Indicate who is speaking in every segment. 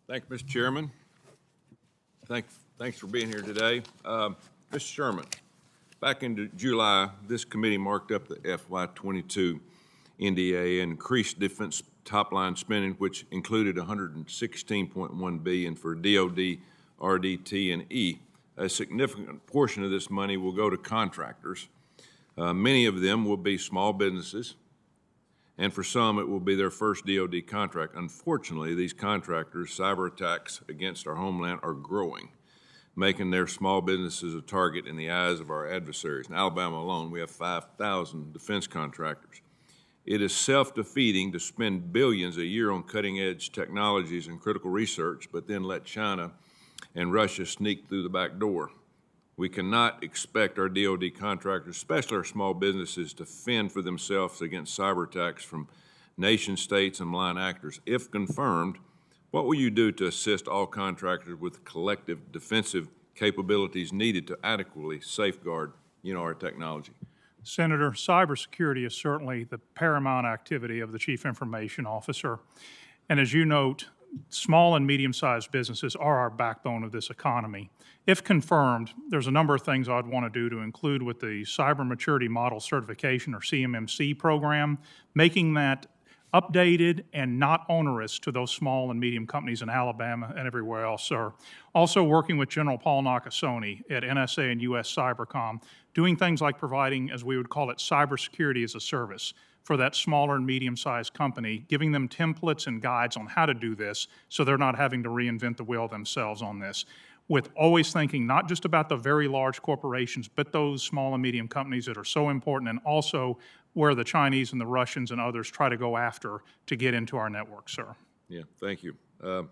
Speaker 1: Thank you, Mr. Chairman. Thanks for being here today. Mr. Sherman, back in July, this committee marked up the FY22 NDA and increased defense top-line spending, which included $116.1 billion for DoD, RDT, and E. A significant portion of this money will go to contractors. Many of them will be small businesses, and for some, it will be their first DoD contract. Unfortunately, these contractors' cyber attacks against our homeland are growing, making their small businesses a target in the eyes of our adversaries. In Alabama alone, we have 5,000 defense contractors. It is self-defeating to spend billions a year on cutting-edge technologies and critical research, but then let China and Russia sneak through the back door. We cannot expect our DoD contractors, especially our small businesses, to fend for themselves against cyber attacks from nation states and malign actors. If confirmed, what will you do to assist all contractors with collective defensive capabilities needed to adequately safeguard, our technology?
Speaker 2: Senator, cybersecurity is certainly the paramount activity of the Chief Information Officer. And as you note, small and medium-sized businesses are our backbone of this economy. If confirmed, there's a number of things I'd want to do to include with the Cyber Maturity Model Certification, or CMMC program, making that updated and not onerous to those small and medium companies in Alabama and everywhere else, sir. Also working with General Paul Nakasone at NSA and US Cybercom, doing things like providing, as we would call it, cybersecurity as a service for that smaller and medium-sized company, giving them templates and guides on how to do this so they're not having to reinvent the wheel themselves on this, with always thinking not just about the very large corporations, but those small and medium companies that are so important, and also where the Chinese and the Russians and others try to go after to get into our network, sir.
Speaker 1: Yeah, thank you. Mr.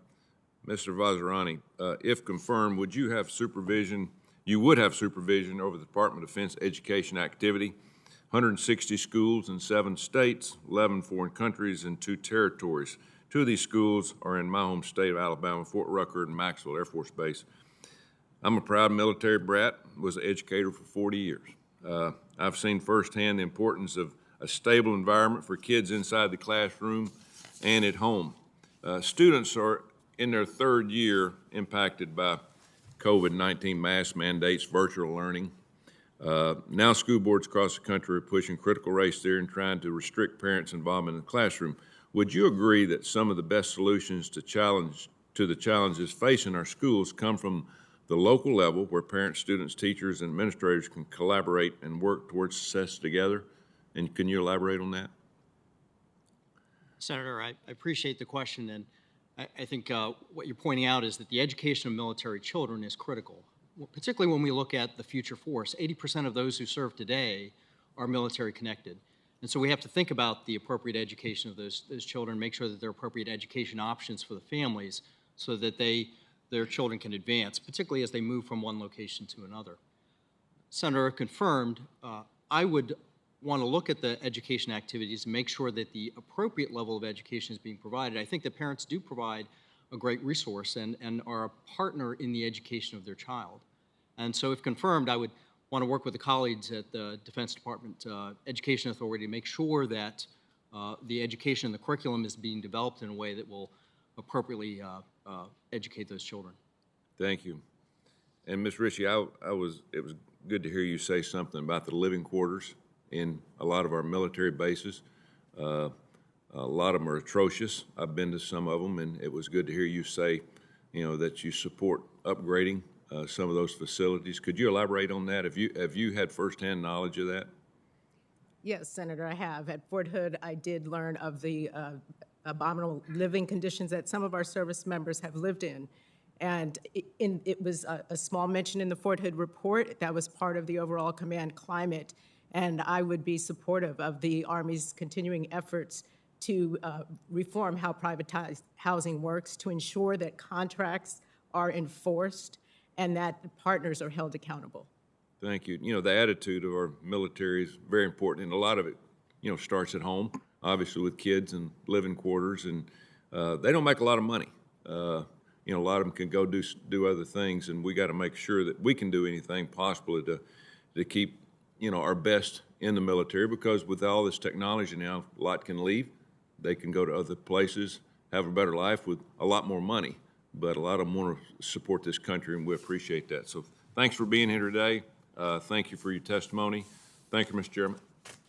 Speaker 1: Vazirani, if confirmed, would you have supervision, you would have supervision over the Department of Defense education activity, 160 schools in 7 states, 11 foreign countries, and 2 territories. 2 of these schools are in my home state of Alabama, Fort Rucker and Maxwell Air Force Base. I'm a proud military brat, was an educator for 40 years. I've seen firsthand the importance of a stable environment for kids inside the classroom and at home. Students are in their 3rd year impacted by COVID-19 mask mandates, virtual learning. Now school boards across the country are pushing critical race theory and trying to restrict parents' involvement in the classroom. Would you agree that some of the best solutions to the challenges facing our schools come from the local level, where parents, students, teachers, and administrators can collaborate and work towards success together? And can you elaborate on that?
Speaker 3: Senator, I appreciate the question, and I think what you're pointing out is that the education of military children is critical, particularly when we look at the future force. 80% of those who serve today are military connected. And so we have to think about the appropriate education of those children, make sure that there are appropriate education options for the families so that their children can advance, particularly as they move from one location to another. Senator, confirmed, I would want to look at the education activities and make sure that the appropriate level of education is being provided. I think that parents do provide a great resource and are a partner in the education of their child. And so if confirmed, I would want to work with the colleagues at the Defense Department Education Authority to make sure that the education and the curriculum is being developed in a way that will appropriately educate those children.
Speaker 1: Thank you. And Ms. Ricci, it was good to hear you say something about the living quarters in a lot of our military bases. A lot of them are atrocious. I've been to some of them, and it was good to hear you say, that you support upgrading some of those facilities. Could you elaborate on that? Have you had firsthand knowledge of that?
Speaker 4: Yes, Senator, I have. At Fort Hood, I did learn of the abominable living conditions that some of our service members have lived in. And it was a small mention in the Fort Hood report. That was part of the overall command climate. And I would be supportive of the Army's continuing efforts to reform how privatized housing works, to ensure that contracts are enforced and that partners are held accountable.
Speaker 1: Thank you. The attitude of our military is very important, and a lot of it, starts at home, obviously with kids and living quarters, and they don't make a lot of money. A lot of them can go do other things, and we got to make sure that we can do anything possible to keep, our best in the military, because with all this technology now, a lot can leave. They can go to other places, have a better life with a lot more money. but a lot of them want to support this country, and we appreciate that. So thanks for being here today. Thank you for your testimony. Thank you, Mr. Chairman.